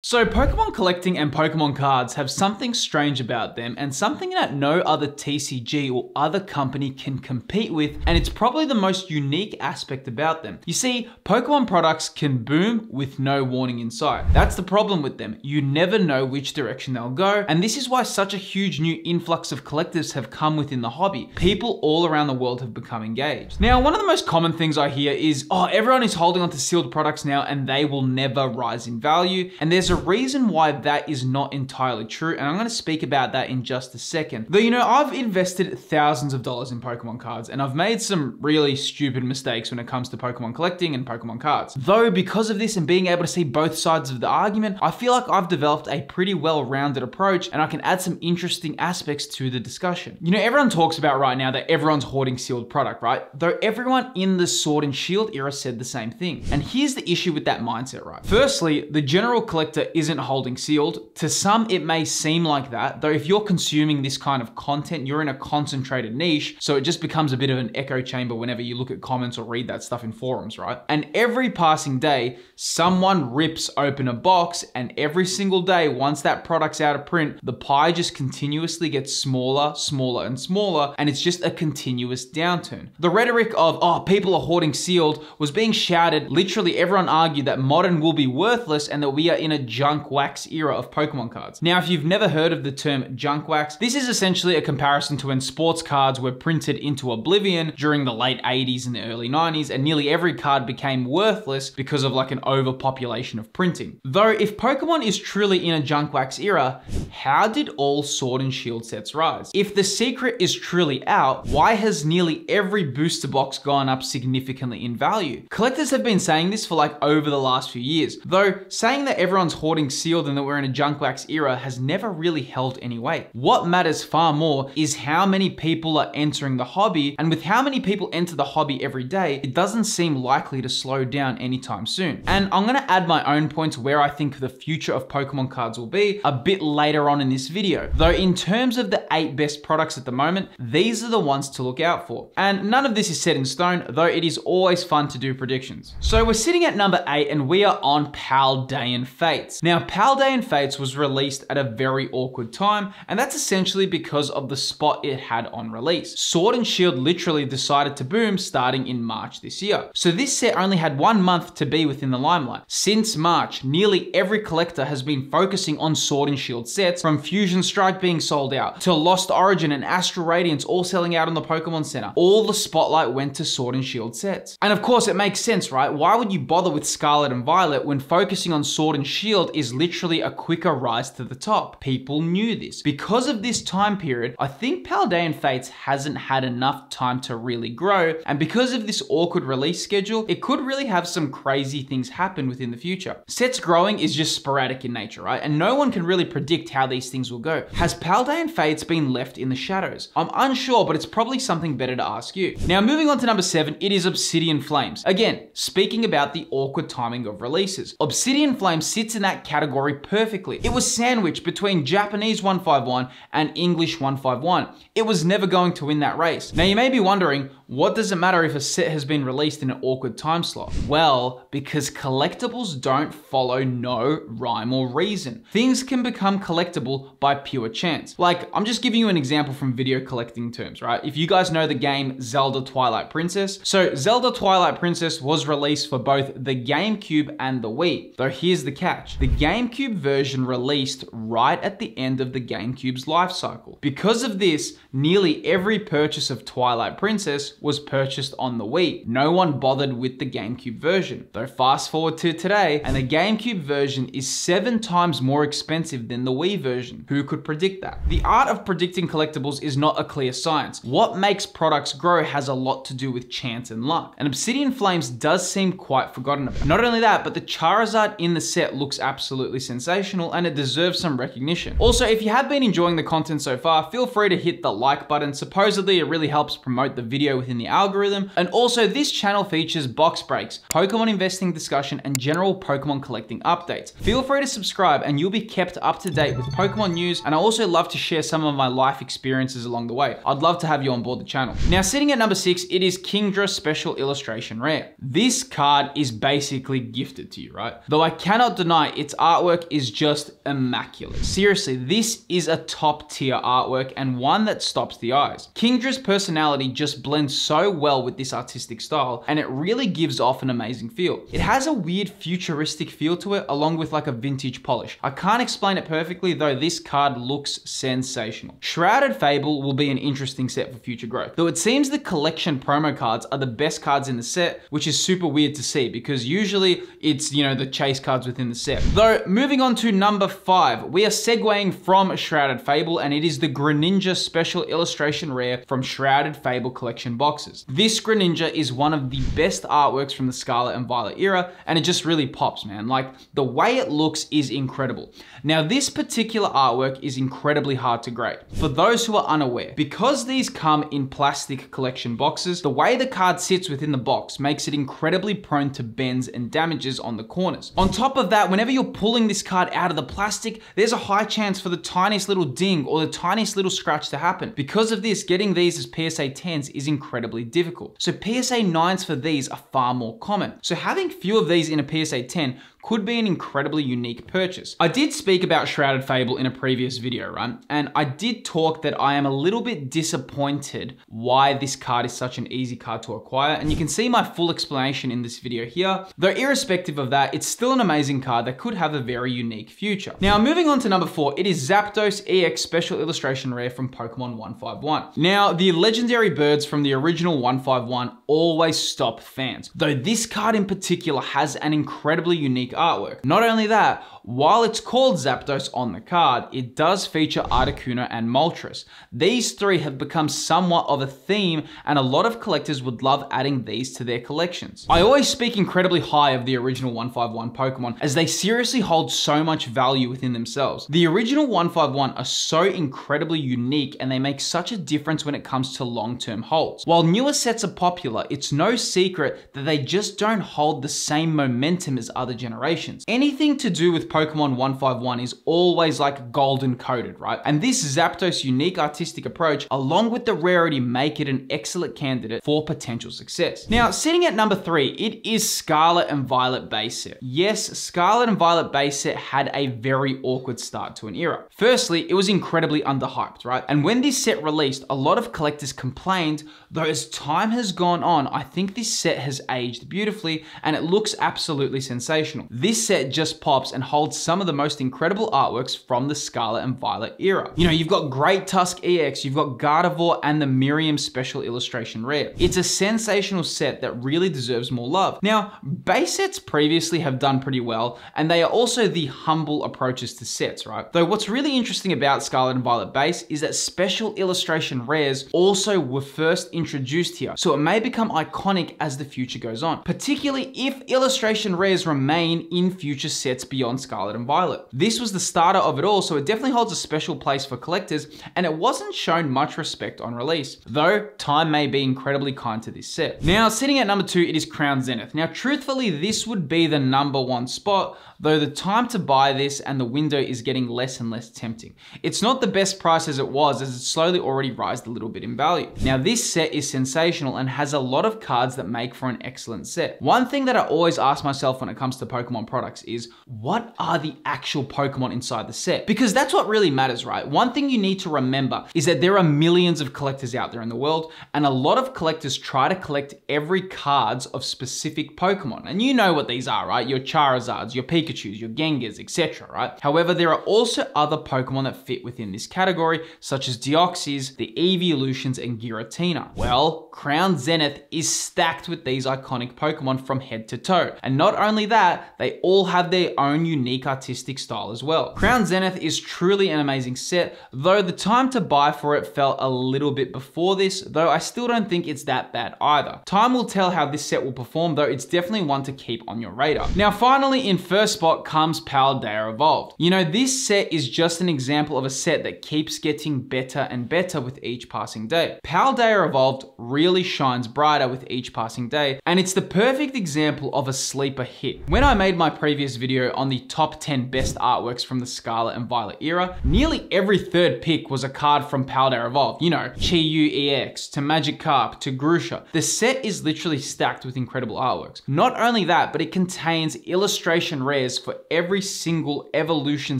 So Pokemon collecting and Pokemon cards have something strange about them and something that no other TCG or other company can compete with, and it's probably the most unique aspect about them. You see, Pokemon products can boom with no warning in sight. That's the problem with them. You never know which direction they'll go, and this is why such a huge new influx of collectors have come within the hobby. People all around the world have become engaged. Now, one of the most common things I hear is, oh, everyone is holding onto sealed products now and they will never rise in value, and there's a reason why that is not entirely true, and I'm going to speak about that in just a second. Though, you know, I've invested thousands of dollars in Pokemon cards, and I've made some really stupid mistakes when it comes to Pokemon collecting and Pokemon cards. Though, because of this and being able to see both sides of the argument, I feel like I've developed a pretty well-rounded approach, and I can add some interesting aspects to the discussion. You know, everyone talks about right now that everyone's hoarding sealed product, right? Though everyone in the Sword and Shield era said the same thing. And here's the issue with that mindset, right? Firstly, the general collector isn't holding sealed. To some, it may seem like that, though if you're consuming this kind of content, you're in a concentrated niche, so it just becomes a bit of an echo chamber whenever you look at comments or read that stuff in forums, right? And every passing day, someone rips open a box, and every single day, once that product's out of print, the pie just continuously gets smaller, smaller, and smaller, and it's just a continuous downturn. The rhetoric of, oh, people are hoarding sealed was being shouted. Literally everyone argued that modern will be worthless and that we are in a junk wax era of Pokemon cards. Now, if you've never heard of the term junk wax, this is essentially a comparison to when sports cards were printed into oblivion during the late 80s and the early 90s, and nearly every card became worthless because of like an overpopulation of printing. Though if Pokemon is truly in a junk wax era, how did all Sword and Shield sets rise? If the secret is truly out, why has nearly every booster box gone up significantly in value? Collectors have been saying this for like over the last few years, though saying that everyone's hoarding sealed and that we're in a junk wax era has never really held any weight. What matters far more is how many people are entering the hobby, and with how many people enter the hobby every day, it doesn't seem likely to slow down anytime soon. And I'm gonna add my own points where I think the future of Pokemon cards will be a bit later on in this video. Though in terms of the 8 best products at the moment, these are the ones to look out for. And none of this is set in stone, though it is always fun to do predictions. So we're sitting at number 8 and we are on Paldean Fates. Now, Paldean Fates was released at a very awkward time, and that's essentially because of the spot it had on release. Sword and Shield literally decided to boom starting in March this year. So this set only had 1 month to be within the limelight. Since March, nearly every collector has been focusing on Sword and Shield sets, from Fusion Strike being sold out, to Lost Origin and Astral Radiance all selling out on the Pokemon Center. All the spotlight went to Sword and Shield sets. And of course, it makes sense, right? Why would you bother with Scarlet and Violet when focusing on Sword and Shield is literally a quicker rise to the top? People knew this. Because of this time period, I think Paldean Fates hasn't had enough time to really grow, and because of this awkward release schedule, it could really have some crazy things happen within the future. Sets growing is just sporadic in nature, right? And no one can really predict how these things will go. Has Paldean Fates been left in the shadows? I'm unsure, but it's probably something better to ask you. Now, moving on to number 7, it is Obsidian Flames. Again, speaking about the awkward timing of releases. Obsidian Flames sits in that category perfectly. It was sandwiched between Japanese 151 and English 151. It was never going to win that race. Now, you may be wondering, what does it matter if a set has been released in an awkward time slot? Well, because collectibles don't follow no rhyme or reason. Things can become collectible by pure chance. Like, I'm just giving you an example from video collecting terms, right? If you guys know the game Zelda Twilight Princess, so Zelda Twilight Princess was released for both the GameCube and the Wii. Though here's the catch. The GameCube version released right at the end of the GameCube's life cycle. Because of this, nearly every purchase of Twilight Princess was purchased on the Wii. No one bothered with the GameCube version. Though fast forward to today, and the GameCube version is 7 times more expensive than the Wii version. Who could predict that? The art of predicting collectibles is not a clear science. What makes products grow has a lot to do with chance and luck. And Obsidian Flames does seem quite forgotten about. Not only that, but the Charizard in the set looks absolutely sensational and it deserves some recognition. Also, if you have been enjoying the content so far, feel free to hit the like button. Supposedly, it really helps promote the video within within the algorithm. And also this channel features box breaks, Pokemon investing discussion, and general Pokemon collecting updates. Feel free to subscribe and you'll be kept up to date with Pokemon news, and I also love to share some of my life experiences along the way. I'd love to have you on board the channel. Now sitting at number 6, it is Kingdra Special Illustration Rare. This card is basically gifted to you, right? Though I cannot deny its artwork is just immaculate. Seriously, this is a top tier artwork and one that stops the eyes. Kingdra's personality just blends so well with this artistic style, and it really gives off an amazing feel. It has a weird futuristic feel to it, along with like a vintage polish. I can't explain it perfectly, though this card looks sensational. Shrouded Fable will be an interesting set for future growth, though it seems the collection promo cards are the best cards in the set, which is super weird to see because usually it's, you know, the chase cards within the set. Though, moving on to number 5, we are segueing from Shrouded Fable, and it is the Greninja Special Illustration Rare from Shrouded Fable collection boxes. This Greninja is one of the best artworks from the Scarlet and Violet era, and it just really pops, man. Like, the way it looks is incredible. Now, this particular artwork is incredibly hard to grade. For those who are unaware, because these come in plastic collection boxes, the way the card sits within the box makes it incredibly prone to bends and damages on the corners. On top of that, whenever you're pulling this card out of the plastic, there's a high chance for the tiniest little ding or the tiniest little scratch to happen. Because of this, getting these as PSA 10s is incredibly difficult. So PSA 9s for these are far more common. So having few of these in a PSA 10 could be an incredibly unique purchase. I did speak about Shrouded Fable in a previous video, right? And I did talk that I am a little bit disappointed why this card is such an easy card to acquire, and you can see my full explanation in this video here. Though irrespective of that, it's still an amazing card that could have a very unique future. Now moving on to number 4, it is Zapdos EX Special Illustration Rare from Pokemon 151. Now the legendary birds from the original 151 always stop fans, though this card in particular has an incredibly unique artwork. Not only that, while it's called Zapdos on the card, it does feature Articuno and Moltres. These three have become somewhat of a theme, and a lot of collectors would love adding these to their collections. I always speak incredibly high of the original 151 Pokemon, as they seriously hold so much value within themselves. The original 151 are so incredibly unique, and they make such a difference when it comes to long-term holds. While newer sets are popular, it's no secret that they just don't hold the same momentum as other generations. Anything to do with Pokemon 151 is always like golden coded, right? And this Zapdos unique artistic approach, along with the rarity, make it an excellent candidate for potential success. Now, sitting at number 3, it is Scarlet and Violet base set. Yes, Scarlet and Violet base set had a very awkward start to an era. Firstly, it was incredibly underhyped, right? And when this set released, a lot of collectors complained, though as time has gone on, I think this set has aged beautifully and it looks absolutely sensational. This set just pops and holds some of the most incredible artworks from the Scarlet and Violet era. You know, you've got Great Tusk EX, you've got Gardevoir, and the Miriam Special Illustration Rare. It's a sensational set that really deserves more love. Now, base sets previously have done pretty well, and they are also the humble approaches to sets, right? Though what's really interesting about Scarlet and Violet base is that Special Illustration Rares also were first introduced here, so it may become iconic as the future goes on, particularly if Illustration Rares remain in future sets beyond Scarlet and Violet. This was the starter of it all, so it definitely holds a special place for collectors, and it wasn't shown much respect on release, though time may be incredibly kind to this set. Now, sitting at number 2, it is Crown Zenith. Now, truthfully, this would be the number 1 spot, though the time to buy this and the window is getting less and less tempting. It's not the best price as it was, as it's slowly already rised a little bit in value. Now, this set is sensational and has a lot of cards that make for an excellent set. One thing that I always ask myself when it comes to Pokemon products is, what are the actual Pokemon inside the set? Because that's what really matters, right? One thing you need to remember is that there are millions of collectors out there in the world, and a lot of collectors try to collect every cards of specific Pokemon. And you know what these are, right? Your Charizards, your Pikachus, your Gengars, etc., right? However, there are also other Pokemon that fit within this category, such as Deoxys, the Eeveelutions, and Giratina. Well, Crown Zenith is stacked with these iconic Pokemon from head to toe. And not only that, they all have their own unique unique artistic style as well. Crown Zenith is truly an amazing set, though the time to buy for it fell a little bit before this, though I still don't think it's that bad either. Time will tell how this set will perform, though it's definitely one to keep on your radar. Now finally, in first spot comes Paldea Evolved. You know, this set is just an example of a set that keeps getting better and better with each passing day. Paldea Evolved really shines brighter with each passing day, and it's the perfect example of a sleeper hit. When I made my previous video on the top 10 best artworks from the Scarlet and Violet era, nearly every third pick was a card from Paldea Evolved. You know, Chi-Yu EX, to Magikarp, to Grusha. The set is literally stacked with incredible artworks. Not only that, but it contains illustration rares for every single evolution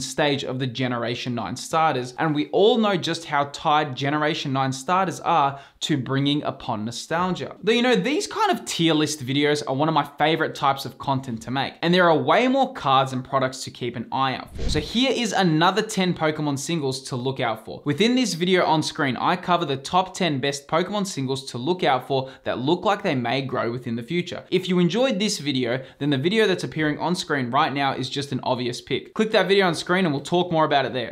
stage of the Generation 9 starters, and we all know just how tied Generation 9 starters are to bringing upon nostalgia. Though, you know, these kind of tier list videos are one of my favorite types of content to make, and there are way more cards and products to keep an eye out for. So here is another 10 Pokemon singles to look out for. Within this video on screen, I cover the top 10 best Pokemon singles to look out for that look like they may grow within the future. If you enjoyed this video, then the video that's appearing on screen right now is just an obvious pick. Click that video on screen and we'll talk more about it there.